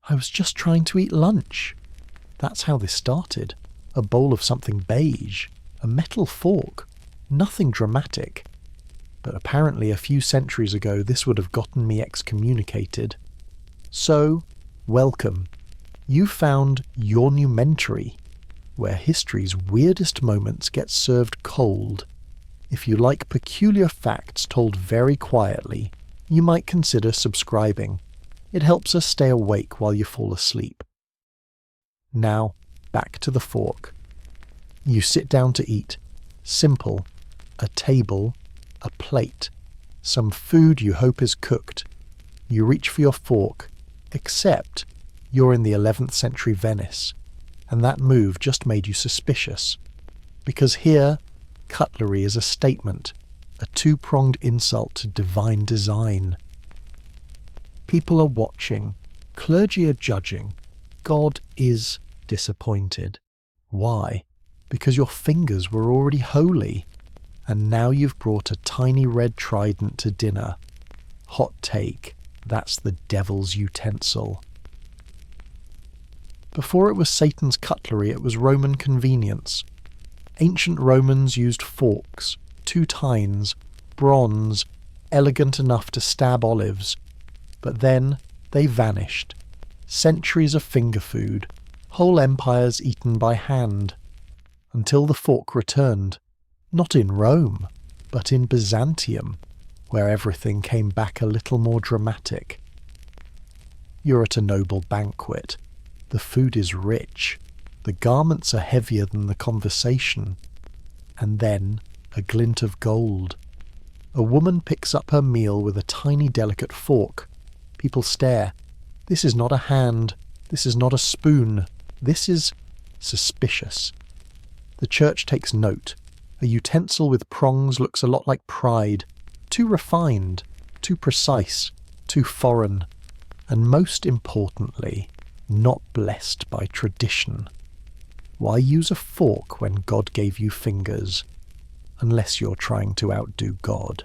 I was just trying to eat lunch. That's how this started. A bowl of something beige, a metal fork, nothing dramatic. But apparently a few centuries ago this would have gotten me excommunicated. So, welcome. You found Yawnumentary, where history's weirdest moments get served cold. If you like peculiar facts told very quietly, you might consider subscribing. It helps us stay awake while you fall asleep. Now, back to the fork. You sit down to eat. Simple. A table, a plate, some food you hope is cooked. You reach for your fork, except you're in the 11th century Venice, and that move just made you suspicious. Because here, cutlery is a statement, a two-pronged insult to divine design. People are watching, clergy are judging, God is disappointed. Why? Because your fingers were already holy, and now you've brought a tiny red trident to dinner. Hot take, that's the devil's utensil. Before it was Satan's cutlery, it was Roman convenience. Ancient Romans used forks, two tines, bronze, elegant enough to stab olives. But then they vanished. Centuries of finger food, whole empires eaten by hand. Until the fork returned. Not in Rome, but in Byzantium, where everything came back a little more dramatic. You're at a noble banquet. The food is rich. The garments are heavier than the conversation. And then a glint of gold. A woman picks up her meal with a tiny delicate fork. People stare. This is not a hand. This is not a spoon. This is suspicious. The church takes note. A utensil with prongs looks a lot like pride. Too refined, too precise, too foreign, and most importantly, not blessed by tradition. Why use a fork when God gave you fingers? Unless you're trying to outdo God.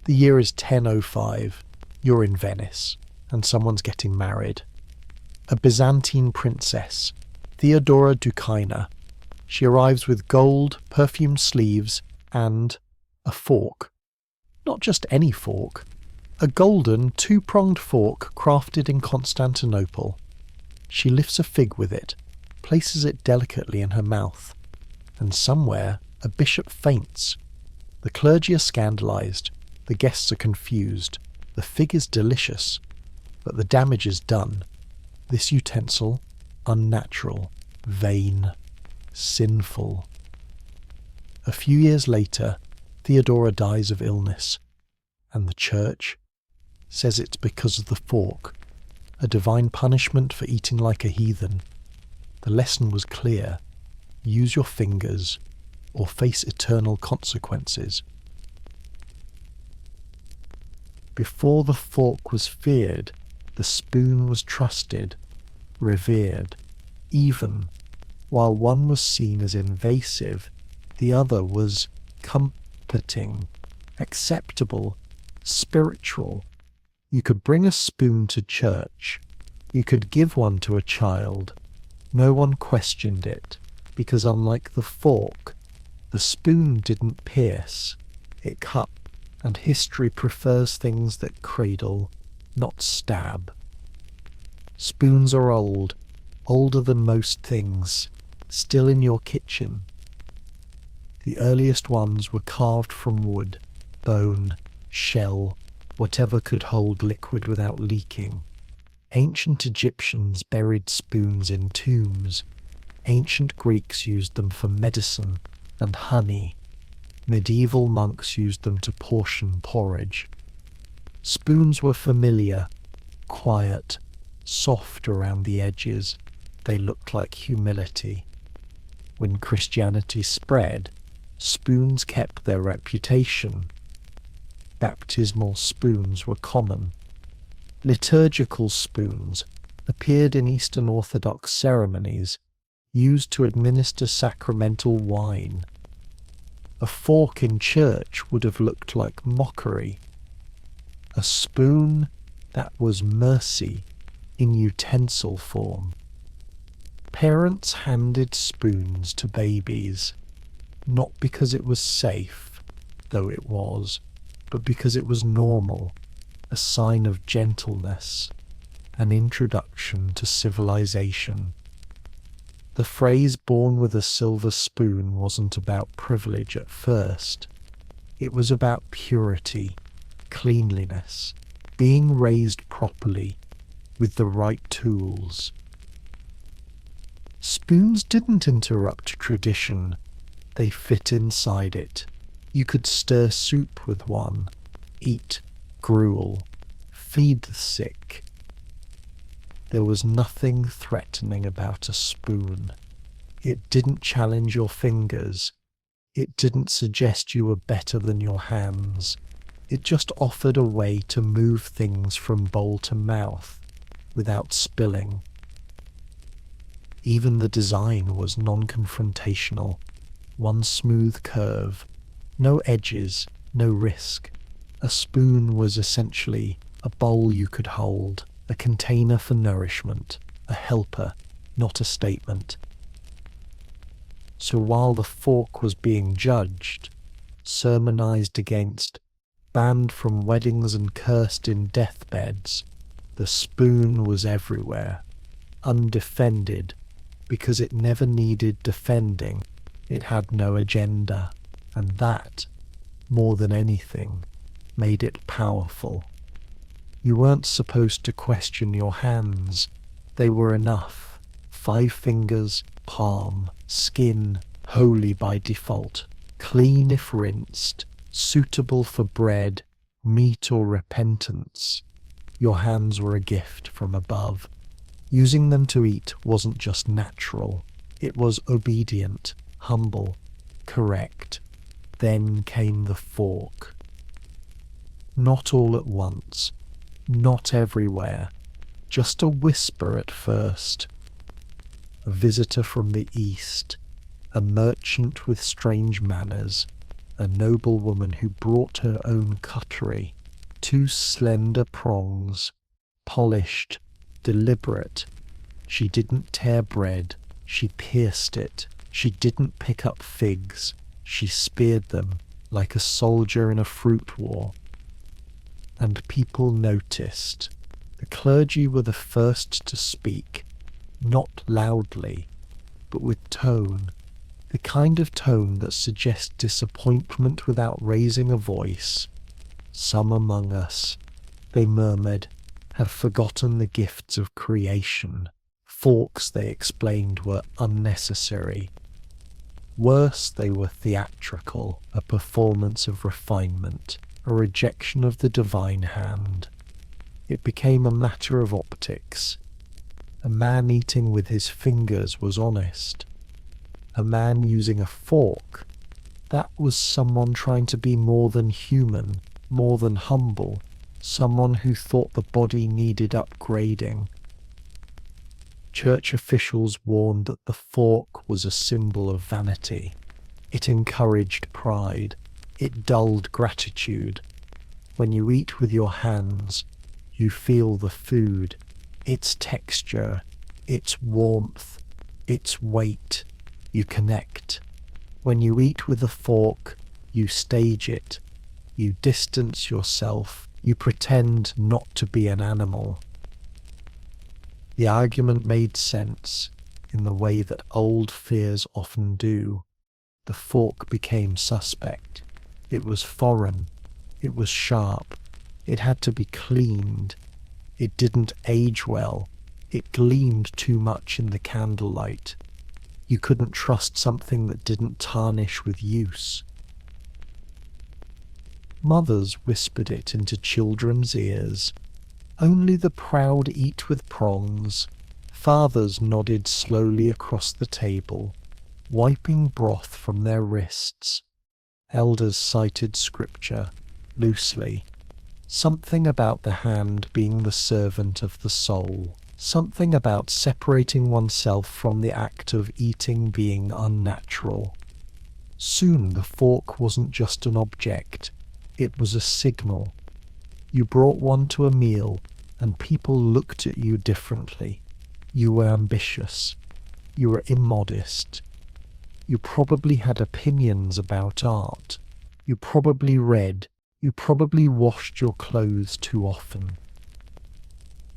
The year is 1005. You're in Venice, and someone's getting married. A Byzantine princess, Theodora Dukaina. She arrives with gold, perfumed sleeves, and a fork. Not just any fork. A golden, two-pronged fork crafted in Constantinople. She lifts a fig with it, places it delicately in her mouth, and somewhere a bishop faints. The clergy are scandalized. The guests are confused. The fig is delicious, but the damage is done. This utensil, unnatural, vain, sinful. A few years later, Theodora dies of illness, and the church says it's because of the fork, a divine punishment for eating like a heathen. The lesson was clear. Use your fingers, or face eternal consequences. Before the fork was feared, the spoon was trusted, revered. Even while one was seen as invasive, the other was comforting, acceptable, spiritual. You could bring a spoon to church. You could give one to a child. No one questioned it, because unlike the fork, the spoon didn't pierce, it cut, and history prefers things that cradle, not stab. Spoons are old, older than most things, still in your kitchen. The earliest ones were carved from wood, bone, shell, whatever could hold liquid without leaking. Ancient Egyptians buried spoons in tombs. Ancient Greeks used them for medicine and honey. Medieval monks used them to portion porridge. Spoons were familiar, quiet, soft around the edges. They looked like humility. When Christianity spread, spoons kept their reputation. Baptismal spoons were common. Liturgical spoons appeared in Eastern Orthodox ceremonies, used to administer sacramental wine. A fork in church would have looked like mockery. A spoon That was mercy in utensil form. Parents handed spoons to babies, not because it was safe, though it was, but because it was normal, a sign of gentleness, an introduction to civilization. The phrase "born with a silver spoon" wasn't about privilege at first. It was about purity, cleanliness, being raised properly, with the right tools. Spoons didn't interrupt tradition, they fit inside it. You could stir soup with one, eat gruel, feed the sick. There was nothing threatening about a spoon. It didn't challenge your fingers. It didn't suggest you were better than your hands. It just offered a way to move things from bowl to mouth without spilling. Even the design was non-confrontational. One smooth curve. No edges, no risk. A spoon was essentially a bowl you could hold, a container for nourishment, a helper, not a statement. So while the fork was being judged, sermonized against, banned from weddings and cursed in deathbeds, the spoon was everywhere, undefended, because it never needed defending. It had no agenda, and that, more than anything, made it powerful. You weren't supposed to question your hands. They were enough. 5 fingers, palm, skin, holy by default, clean if rinsed, suitable for bread, meat or repentance. Your hands were a gift from above. Using them to eat wasn't just natural. It was obedient, humble, correct. Then came the fork. Not all at once. Not everywhere. Just a whisper at first. A visitor from the East. A merchant with strange manners. A noblewoman who brought her own cutlery. 2 slender prongs. Polished. Deliberate. She didn't tear bread. She pierced it. She didn't pick up figs. She speared them like a soldier in a fruit war. And people noticed. The clergy were the first to speak, not loudly, but with tone, the kind of tone that suggests disappointment without raising a voice. Some among us, they murmured, have forgotten the gifts of creation. Forks, they explained, were unnecessary. Worse, they were theatrical, a performance of refinement, a rejection of the divine hand. It became a matter of optics. A man eating with his fingers was honest. A man using a fork, that was someone trying to be more than human, more than humble, someone who thought the body needed upgrading. Church officials warned that the fork was a symbol of vanity. It encouraged pride. It dulled gratitude. When you eat with your hands, you feel the food, its texture, its warmth, its weight. You connect. When you eat with a fork, you stage it. You distance yourself. You pretend not to be an animal. The argument made sense in the way that old fears often do. The fork became suspect. It was foreign. It was sharp. It had to be cleaned. It didn't age well. It gleamed too much in the candlelight. You couldn't trust something that didn't tarnish with use. Mothers whispered it into children's ears. Only the proud eat with prongs. Fathers nodded slowly across the table, wiping broth from their wrists. Elders cited scripture, loosely. Something about the hand being the servant of the soul. Something about separating oneself from the act of eating being unnatural. Soon the fork wasn't just an object. It was a signal. You brought one to a meal, and people looked at you differently. You were ambitious. You were immodest. You probably had opinions about art. You probably read. You probably washed your clothes too often.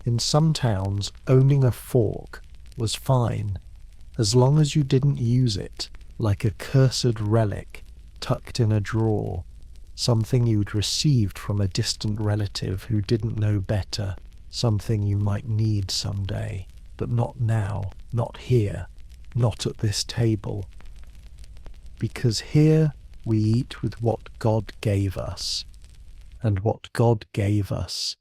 In some towns, owning a fork was fine, as long as you didn't use it like a cursed relic tucked in a drawer, something you'd received from a distant relative who didn't know better, something you might need someday, but not now, not here, not at this table. Because here we eat with what God gave us, and what God gave us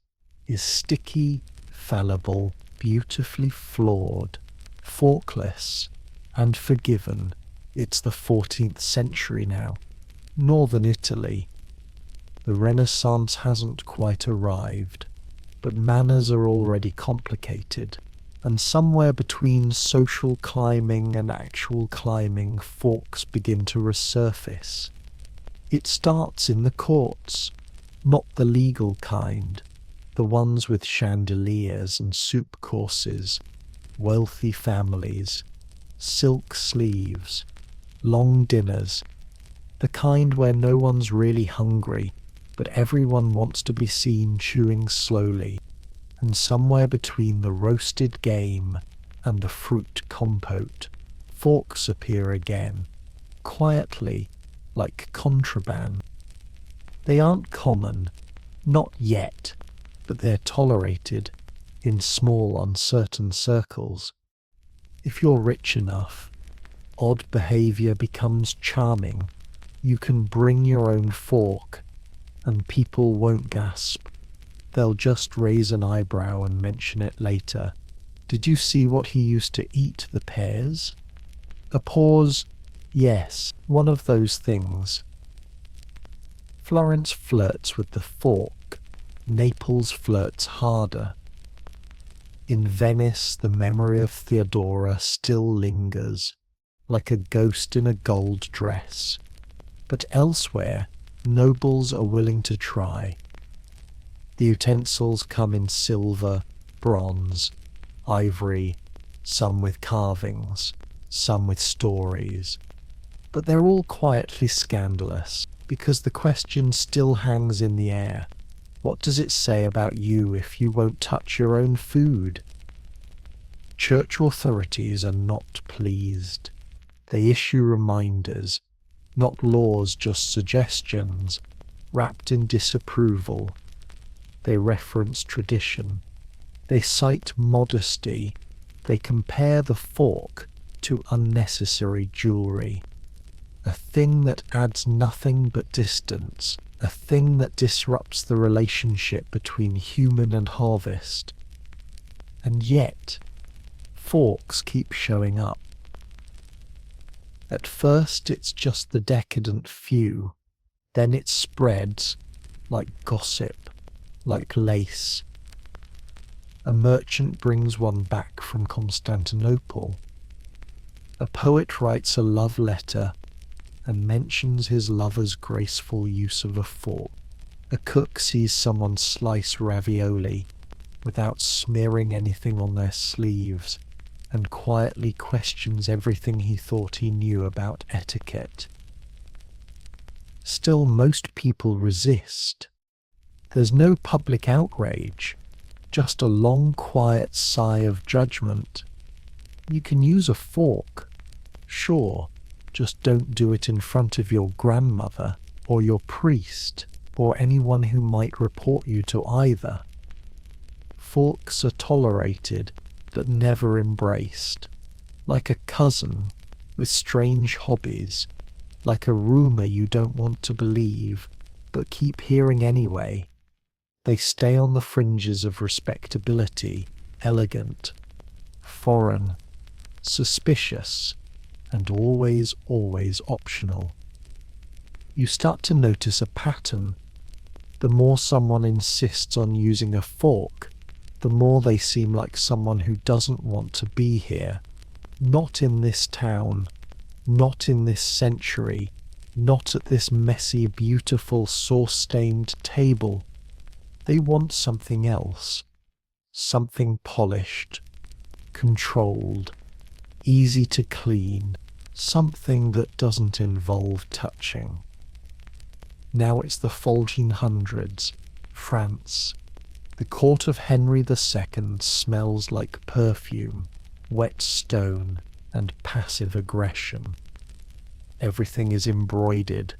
is sticky, fallible, beautifully flawed, forkless, and forgiven. It's the 14th century now. Northern Italy. The Renaissance hasn't quite arrived, but manners are already complicated, and somewhere between social climbing and actual climbing, forks begin to resurface. It starts in the courts, not the legal kind, the ones with chandeliers and soup courses, wealthy families, silk sleeves, long dinners, the kind where no one's really hungry, but everyone wants to be seen chewing slowly. And somewhere between the roasted game and the fruit compote, forks appear again, quietly, like contraband. They aren't common, not yet, but they're tolerated in small, uncertain circles. If you're rich enough, odd behavior becomes charming. You can bring your own fork, and people won't gasp. They'll just raise an eyebrow and mention it later. Did you see what he used to eat, the pears? A pause. Yes, one of those things. Florence flirts with the fork. Naples flirts harder. In Venice, the memory of Theodora still lingers, like a ghost in a gold dress. But elsewhere, nobles are willing to try. The utensils come in silver, bronze, ivory, some with carvings, some with stories. But they're all quietly scandalous, because the question still hangs in the air. What does it say about you if you won't touch your own food? Church authorities are not pleased. They issue reminders, not laws, just suggestions, wrapped in disapproval. They reference tradition. They cite modesty. They compare the fork to unnecessary jewelry. A thing that adds nothing but distance. A thing that disrupts the relationship between human and harvest. And yet, forks keep showing up. At first it's just the decadent few. Then it spreads like gossip. Like lace. A merchant brings one back from Constantinople. A poet writes a love letter and mentions his lover's graceful use of a fork. A cook sees someone slice ravioli without smearing anything on their sleeves and quietly questions everything he thought he knew about etiquette. Still, most people resist. There's no public outrage, just a long, quiet sigh of judgment. You can use a fork, sure, just don't do it in front of your grandmother or your priest or anyone who might report you to either. Forks are tolerated but never embraced, like a cousin with strange hobbies, like a rumor you don't want to believe but keep hearing anyway. They stay on the fringes of respectability, elegant, foreign, suspicious, and always, always optional. You start to notice a pattern. The more someone insists on using a fork, the more they seem like someone who doesn't want to be here. Not in this town, not in this century, not at this messy, beautiful, sauce-stained table. They want something else. something polished, controlled, easy to clean, something that doesn't involve touching. Now it's the 1400s, France. The court of Henry II smells like perfume, wet stone, and passive aggression. Everything is embroidered.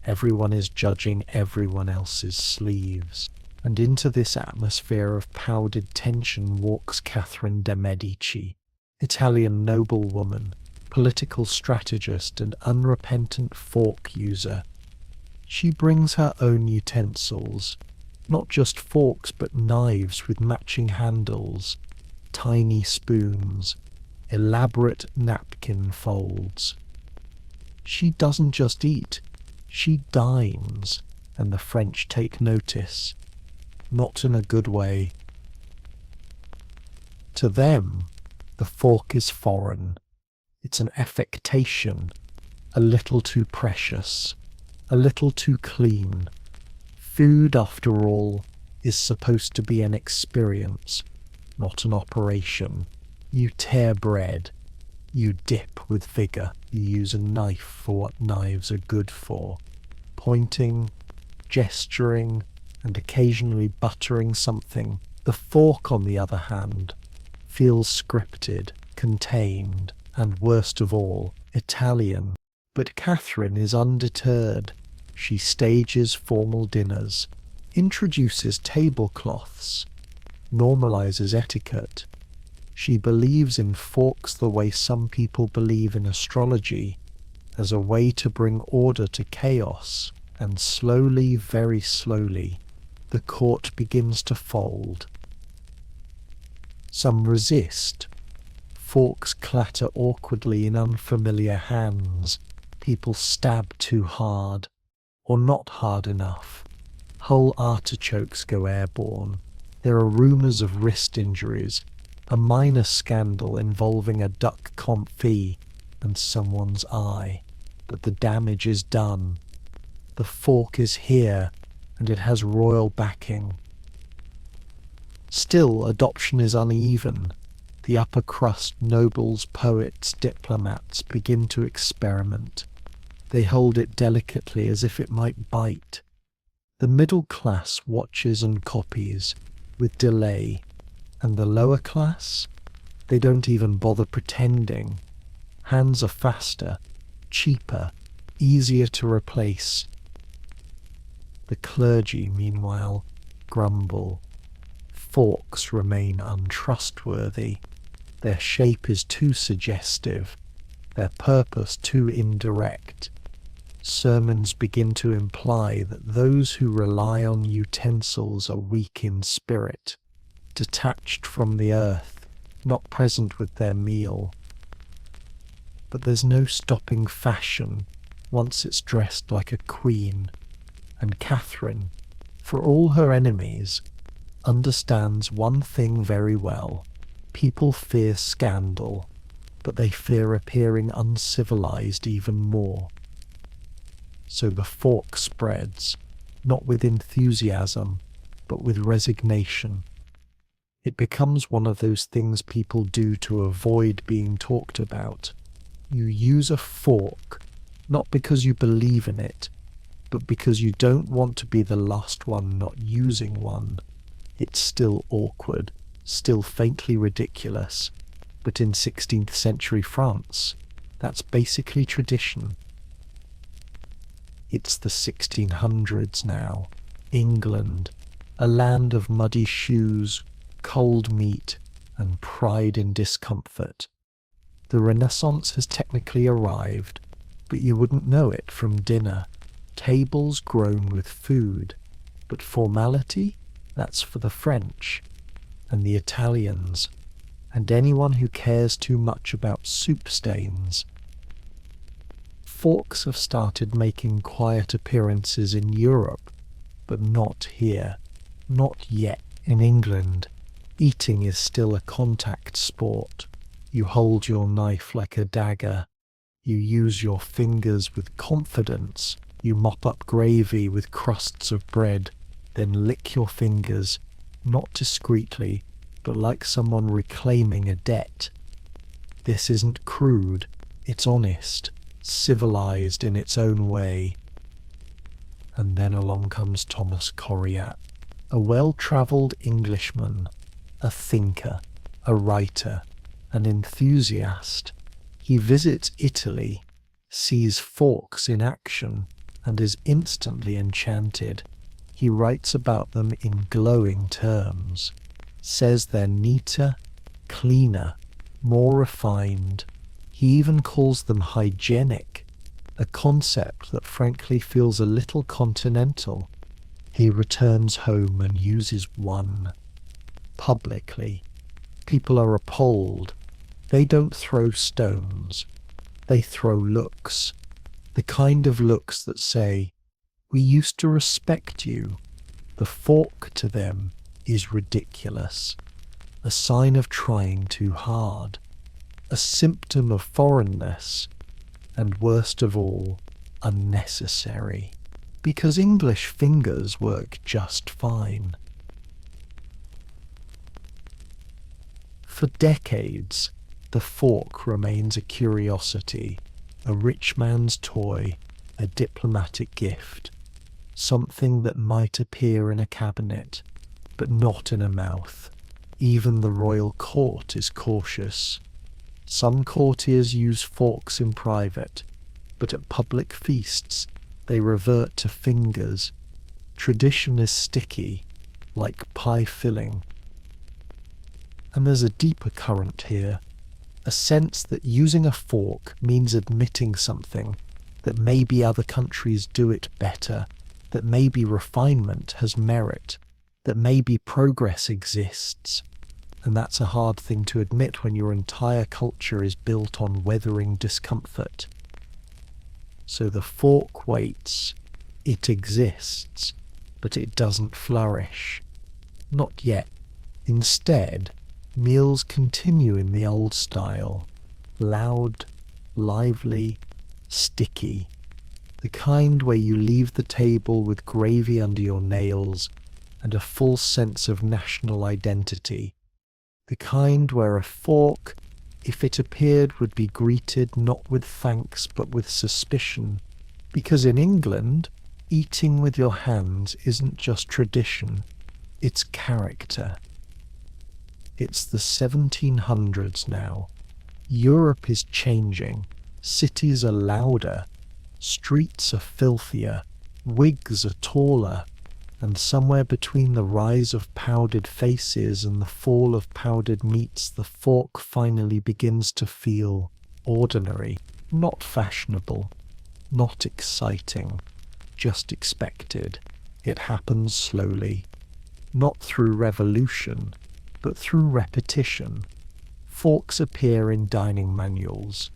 Everyone is judging everyone else's sleeves. And into this atmosphere of powdered tension walks Catherine de' Medici, Italian noblewoman, political strategist and unrepentant fork user. She brings her own utensils, not just forks but knives with matching handles, tiny spoons, elaborate napkin folds. She doesn't just eat, she dines, and the French take notice. Not in a good way. To them, the fork is foreign. It's an affectation, a little too precious, a little too clean. Food, after all, is supposed to be an experience, not an operation. You tear bread, you dip with vigor, you use a knife for what knives are good for, pointing, gesturing, and occasionally buttering something. The fork, on the other hand, feels scripted, contained, and worst of all, Italian. But Catherine is undeterred. She stages formal dinners, introduces tablecloths, normalizes etiquette. She believes in forks the way some people believe in astrology, as a way to bring order to chaos. And slowly, very slowly, the court begins to fold. Some resist. Forks clatter awkwardly in unfamiliar hands. People stab too hard, or not hard enough. Whole artichokes go airborne. There are rumours of wrist injuries, a minor scandal involving a duck confit and someone's eye. But the damage is done. The fork is here, and it has royal backing. Still, adoption is uneven. The upper crust nobles, poets, diplomats begin to experiment. They hold it delicately as if it might bite. The middle class watches and copies, with delay. And the lower class? They don't even bother pretending. Hands are faster, cheaper, easier to replace. The clergy, meanwhile, grumble. Forks remain untrustworthy. Their shape is too suggestive, their purpose too indirect. Sermons begin to imply that those who rely on utensils are weak in spirit, detached from the earth, not present with their meal. But there's no stopping fashion once it's dressed like a queen. And Catherine, for all her enemies, understands one thing very well. People fear scandal, but they fear appearing uncivilized even more. So the fork spreads, not with enthusiasm, but with resignation. It becomes one of those things people do to avoid being talked about. You use a fork, not because you believe in it, but because you don't want to be the last one not using one. It's still awkward, still faintly ridiculous, but in 16th century France, that's basically tradition. It's the 1600s now, England, a land of muddy shoes, cold meat, and pride in discomfort. The Renaissance has technically arrived, but you wouldn't know it from dinner. Tables grown with food, but formality? That's for the French, and the Italians, and anyone who cares too much about soup stains. Forks have started making quiet appearances in Europe, but not here. Not yet. In England, eating is still a contact sport. You hold your knife like a dagger. You use your fingers with confidence. You mop up gravy with crusts of bread, then lick your fingers, not discreetly, but like someone reclaiming a debt. This isn't crude, it's honest, civilized in its own way. And then along comes Thomas Coriat, a well-travelled Englishman, a thinker, a writer, an enthusiast. He visits Italy, sees forks in action, and is instantly enchanted. He writes about them in glowing terms, says they're neater, cleaner, more refined. He even calls them hygienic, a concept that frankly feels a little continental. He returns home and uses one. Publicly. People are appalled. They don't throw stones. They throw looks. The kind of looks that say, "We used to respect you." The fork to them is ridiculous. A sign of trying too hard. A symptom of foreignness. And worst of all, unnecessary. Because English fingers work just fine. For decades, the fork remains a curiosity, a rich man's toy, a diplomatic gift, something that might appear in a cabinet, but not in a mouth. Even the royal court is cautious. Some courtiers use forks in private, but at public feasts they revert to fingers. Tradition is sticky, like pie filling. And there's a deeper current here, a sense that using a fork means admitting something, that maybe other countries do it better, that maybe refinement has merit, that maybe progress exists. And that's a hard thing to admit when your entire culture is built on weathering discomfort. So the fork waits. It exists, but it doesn't flourish. Not yet. Instead, meals continue in the old style. Loud, lively, sticky. The kind where you leave the table with gravy under your nails and a full sense of national identity. The kind where a fork, if it appeared, would be greeted not with thanks but with suspicion. Because in England, eating with your hands isn't just tradition, it's character. It's the 1700s now. Europe is changing. Cities are louder. Streets are filthier. Wigs are taller. And somewhere between the rise of powdered faces and the fall of powdered meats, the fork finally begins to feel ordinary, not fashionable, not exciting, just expected. It happens slowly, not through revolution, but through repetition. Forks appear in dining manuals.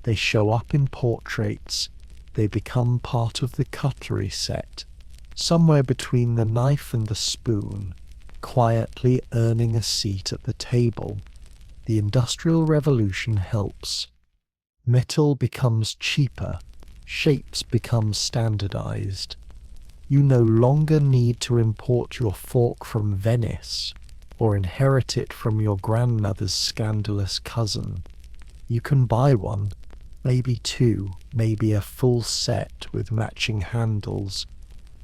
They show up in portraits. They become part of the cutlery set. Somewhere between the knife and the spoon, quietly earning a seat at the table. The Industrial Revolution helps. Metal becomes cheaper, shapes become standardized. You no longer need to import your fork from Venice or inherit it from your grandmother's scandalous cousin. You can buy one, maybe two, maybe a full set with matching handles.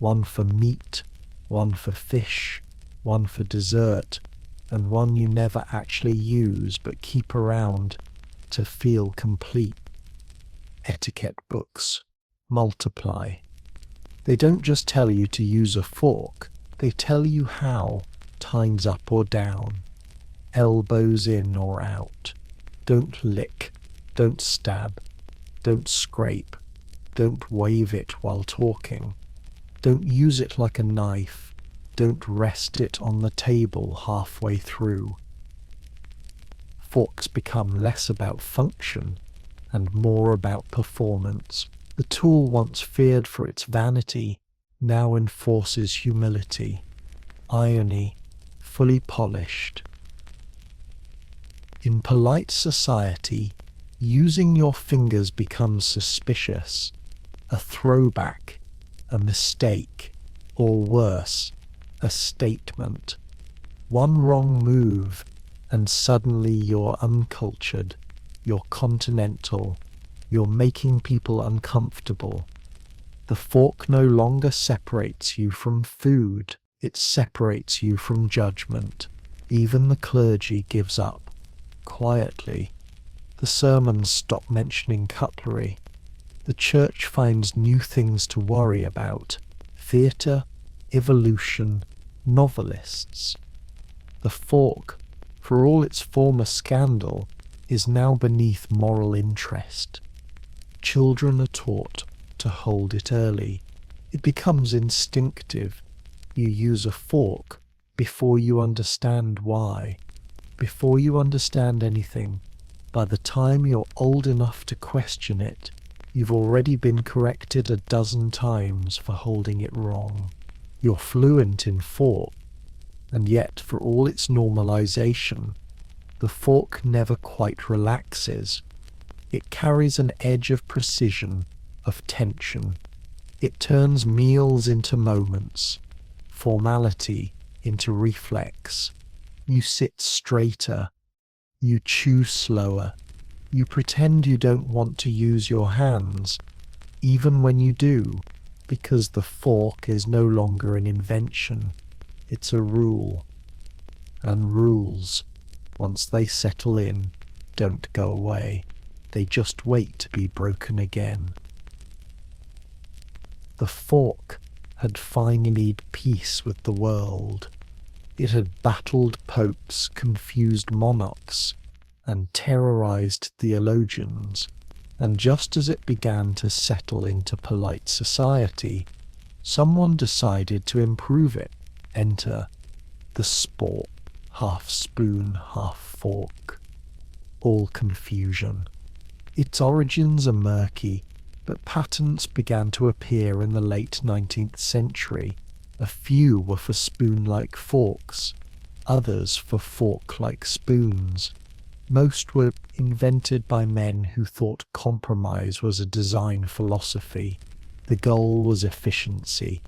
One for meat, one for fish, one for dessert, and one you never actually use but keep around to feel complete. Etiquette books multiply. They don't just tell you to use a fork, they tell you how, tines up or down, elbows in or out. Don't lick, don't stab, don't scrape, don't wave it while talking. Don't use it like a knife. Don't rest it on the table halfway through. Forks become less about function and more about performance. The tool once feared for its vanity now enforces humility. Irony, fully polished. In polite society, using your fingers becomes suspicious, a throwback, a mistake, or worse, a statement. One wrong move, and suddenly you're uncultured, you're continental, you're making people uncomfortable. The fork no longer separates you from food, it separates you from judgment. Even the clergy gives up, quietly. The sermons stop mentioning cutlery. The church finds new things to worry about: theatre, evolution, novelists. The fork, for all its former scandal, is now beneath moral interest. Children are taught to hold it early. It becomes instinctive. You use a fork before you understand why. Before you understand anything, by the time you're old enough to question it, you've already been corrected 12 times for holding it wrong. You're fluent in fork, and yet for all its normalization, the fork never quite relaxes. It carries an edge of precision, of tension. It turns meals into moments, formality into reflex. You sit straighter, you chew slower, you pretend you don't want to use your hands, even when you do, because the fork is no longer an invention, it's a rule. And rules, once they settle in, don't go away. They just wait to be broken again. The fork had finally made peace with the world. It had battled popes, confused monarchs, and terrorized theologians. And just as it began to settle into polite society, someone decided to improve it. Enter the spork, half spoon, half fork. All confusion. Its origins are murky, but patents began to appear in the late 19th century. A few were for spoon-like forks, others for fork-like spoons. Most were invented by men who thought compromise was a design philosophy. The goal was efficiency.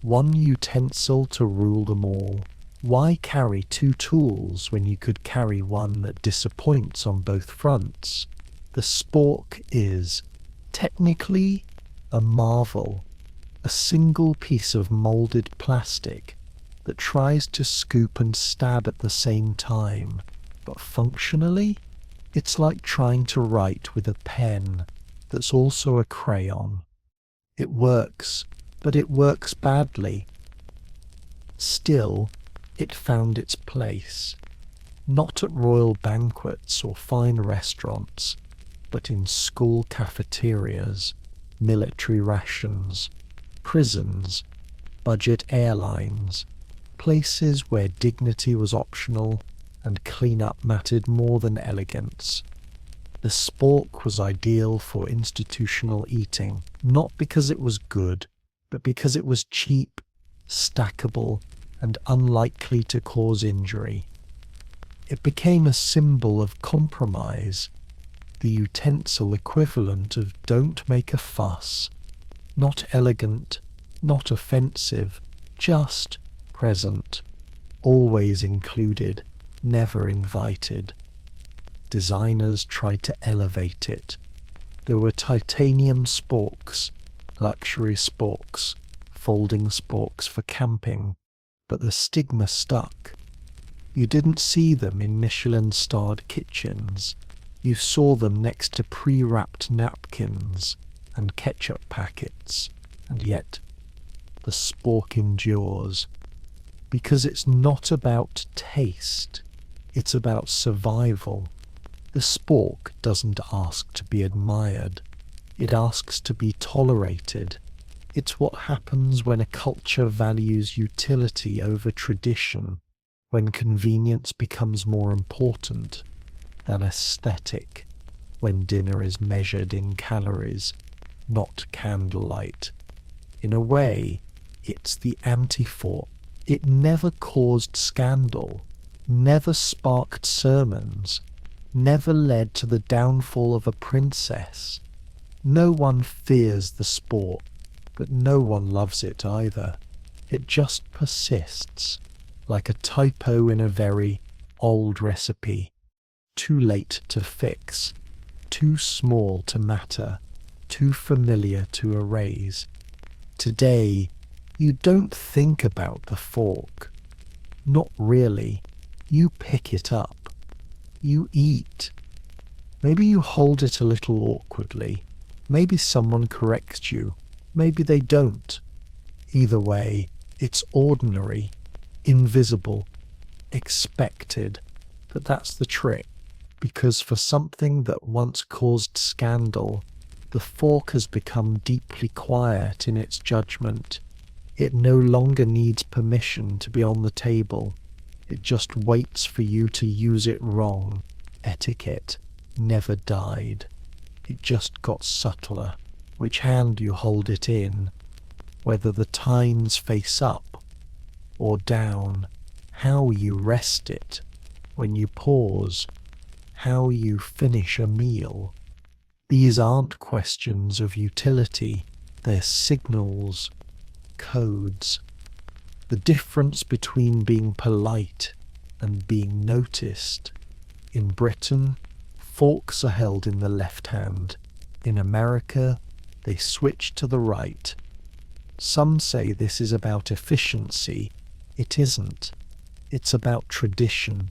One utensil to rule them all. Why carry two tools when you could carry one that disappoints on both fronts? The spork is, technically, a marvel. A single piece of moulded plastic that tries to scoop and stab at the same time. But functionally, it's like trying to write with a pen that's also a crayon. It works, but it works badly. Still, it found its place. Not at royal banquets or fine restaurants, but in school cafeterias, military rations, prisons, budget airlines, places where dignity was optional and clean-up mattered more than elegance. The spork was ideal for institutional eating, not because it was good, but because it was cheap, stackable, and unlikely to cause injury. It became a symbol of compromise, the utensil equivalent of don't make a fuss. Not elegant, not offensive, just present, always included, never invited. Designers tried to elevate it. There were titanium sporks, luxury sporks, folding sporks for camping, but the stigma stuck. You didn't see them in Michelin-starred kitchens. You saw them next to pre-wrapped napkins and ketchup packets, and yet the spork endures. Because it's not about taste, it's about survival. The spork doesn't ask to be admired, it asks to be tolerated. It's what happens when a culture values utility over tradition, when convenience becomes more important than aesthetic, when dinner is measured in calories, not candlelight. In a way, it's the anti-fork. It never caused scandal, never sparked sermons, never led to the downfall of a princess. No one fears the sport, but no one loves it either. It just persists, like a typo in a very old recipe, too late to fix, too small to matter, too familiar to erase. Today, you don't think about the fork. Not really. You pick it up. You eat. Maybe you hold it a little awkwardly. Maybe someone corrects you. Maybe they don't. Either way, it's ordinary, invisible, expected. But that's the trick, because for something that once caused scandal, the fork has become deeply quiet in its judgment. It no longer needs permission to be on the table. It just waits for you to use it wrong. Etiquette never died. It just got subtler. Which hand you hold it in, whether the tines face up or down, how you rest it, when you pause, how you finish a meal. These aren't questions of utility, they're signals, codes. The difference between being polite and being noticed. In Britain, forks are held in the left hand. In America, they switch to the right. Some say this is about efficiency. It isn't. It's about tradition,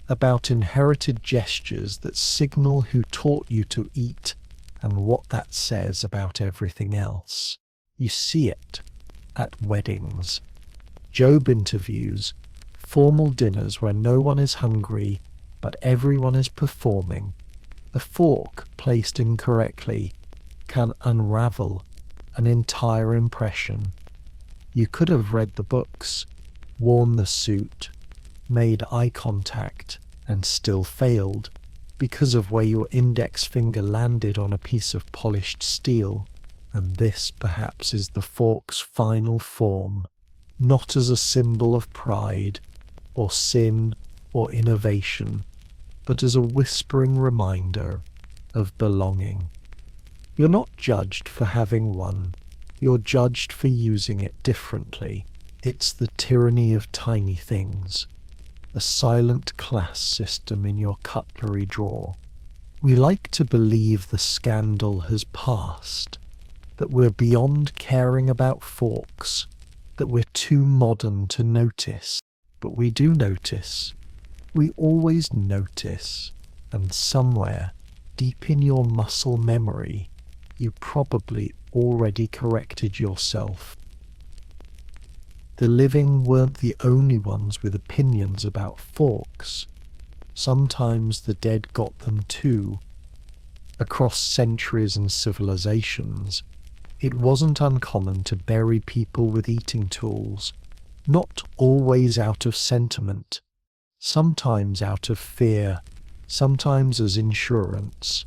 about inherited gestures that signal who taught you to eat and what that says about everything else. You see it at weddings, job interviews, formal dinners where no one is hungry but everyone is performing. A fork placed incorrectly can unravel an entire impression. You could have read the books, worn the suit, made eye contact, and still failed because of where your index finger landed on a piece of polished steel. And this, perhaps, is the fork's final form, not as a symbol of pride, or sin, or innovation, but as a whispering reminder of belonging. You're not judged for having one, you're judged for using it differently. It's the tyranny of tiny things, a silent class system in your cutlery drawer. We like to believe the scandal has passed, that we're beyond caring about forks, that we're too modern to notice. But we do notice. We always notice. And somewhere, deep in your muscle memory, you probably already corrected yourself. The living weren't the only ones with opinions about forks. Sometimes the dead got them too. Across centuries and civilizations, it wasn't uncommon to bury people with eating tools, not always out of sentiment, sometimes out of fear, sometimes as insurance,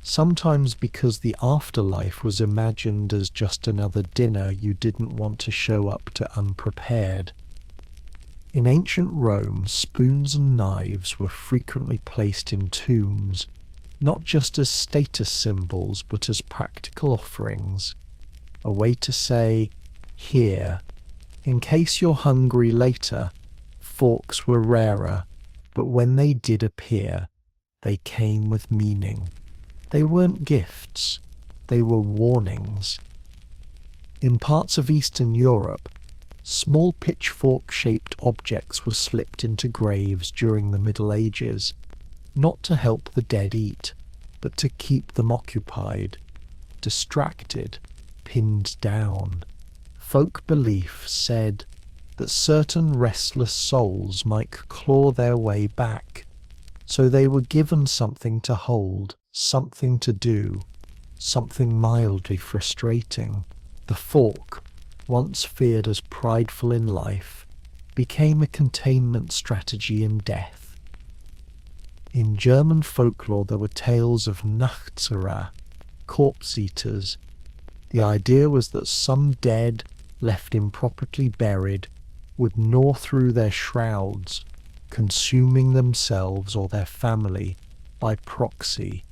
sometimes because the afterlife was imagined as just another dinner you didn't want to show up to unprepared. In ancient Rome, spoons and knives were frequently placed in tombs, not just as status symbols but as practical offerings, a way to say, here, in case you're hungry later. Forks were rarer, but when they did appear, they came with meaning. They weren't gifts, they were warnings. In parts of Eastern Europe, small pitchfork-shaped objects were slipped into graves during the Middle Ages, not to help the dead eat, but to keep them occupied, distracted, pinned down. Folk belief said that certain restless souls might claw their way back, so they were given something to hold, something to do, something mildly frustrating. The fork, once feared as prideful in life, became a containment strategy in death. In German folklore there were tales of Nachtsarer, corpse eaters. The idea was that some dead, left improperly buried, would gnaw through their shrouds, consuming themselves or their family by proxy.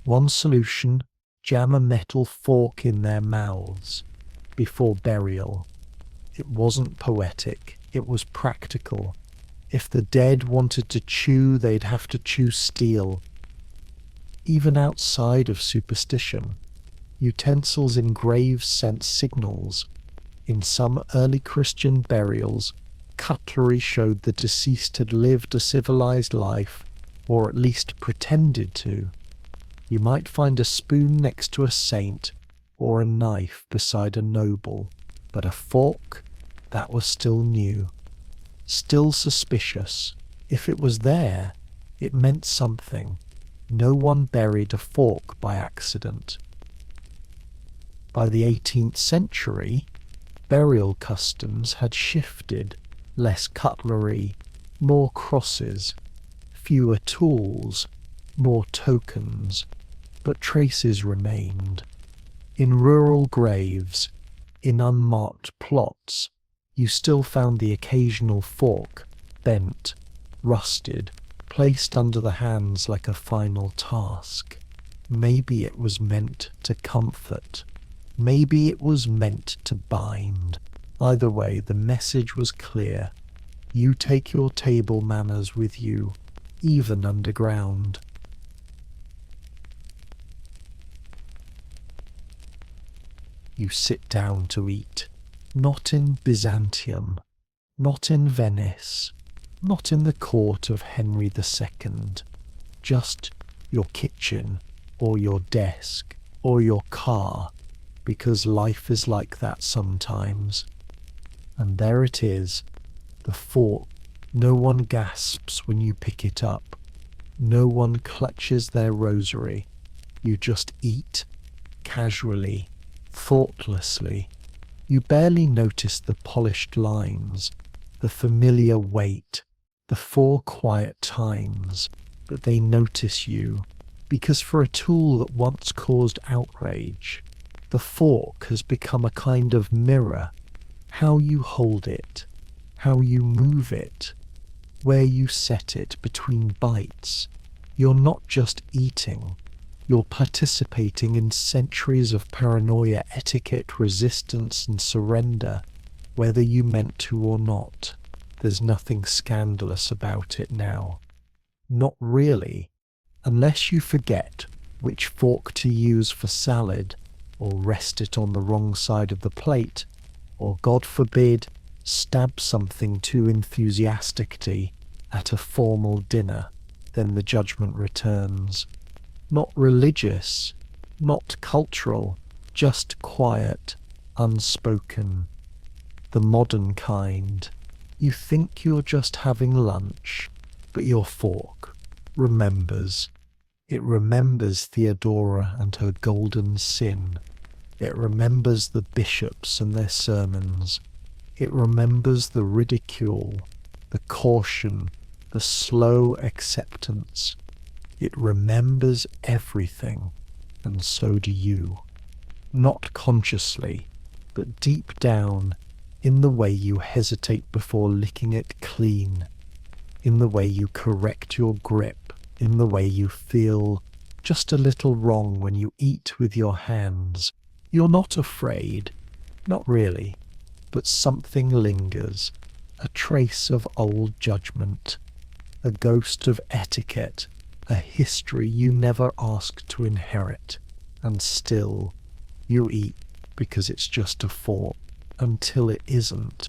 One solution: jam a metal fork in their mouths before burial. It wasn't poetic, It was practical. If the dead wanted to chew, they'd have to chew steel. Even outside of superstition, utensils in graves sent signals. In some early Christian burials, cutlery showed the deceased had lived a civilized life, or at least pretended to. You might find a spoon next to a saint, or a knife beside a noble, but a fork, that was still new, still suspicious. If it was there, it meant something. No one buried a fork by accident. By the 18th century, burial customs had shifted. Less cutlery, more crosses, fewer tools, more tokens, but traces remained. In rural graves, in unmarked plots, you still found the occasional fork, bent, rusted, placed under the hands like a final task. Maybe it was meant to comfort. Maybe it was meant to bind. Either way, the message was clear. You take your table manners with you, even underground. You sit down to eat, not in Byzantium, not in Venice, not in the court of Henry II, just your kitchen, or your desk, or your car, because life is like that sometimes. And there it is, the fork. No one gasps when you pick it up. No one clutches their rosary. You just eat, casually, thoughtlessly. You barely notice the polished lines, the familiar weight, the 4 quiet times, but they notice you, because for a tool that once caused outrage, the fork has become a kind of mirror. How you hold it, how you move it, where you set it between bites. You're not just eating, you're participating in centuries of paranoia, etiquette, resistance, and surrender, whether you meant to or not. There's nothing scandalous about it now. Not really, unless you forget which fork to use for salad, or rest it on the wrong side of the plate, or, God forbid, stab something too enthusiastically at a formal dinner. Then the judgment returns. Not religious, not cultural, just quiet, unspoken. The modern kind. You think you're just having lunch, but your fork remembers. It remembers Theodora and her golden sin. It remembers the bishops and their sermons. It remembers the ridicule, the caution, the slow acceptance. It remembers everything, and so do you. Not consciously, but deep down, in the way you hesitate before licking it clean, in the way you correct your grip, in the way you feel just a little wrong when you eat with your hands. You're not afraid, not really, but something lingers, a trace of old judgment, a ghost of etiquette, a history you never asked to inherit, and still you eat because it's just a fork, until it isn't.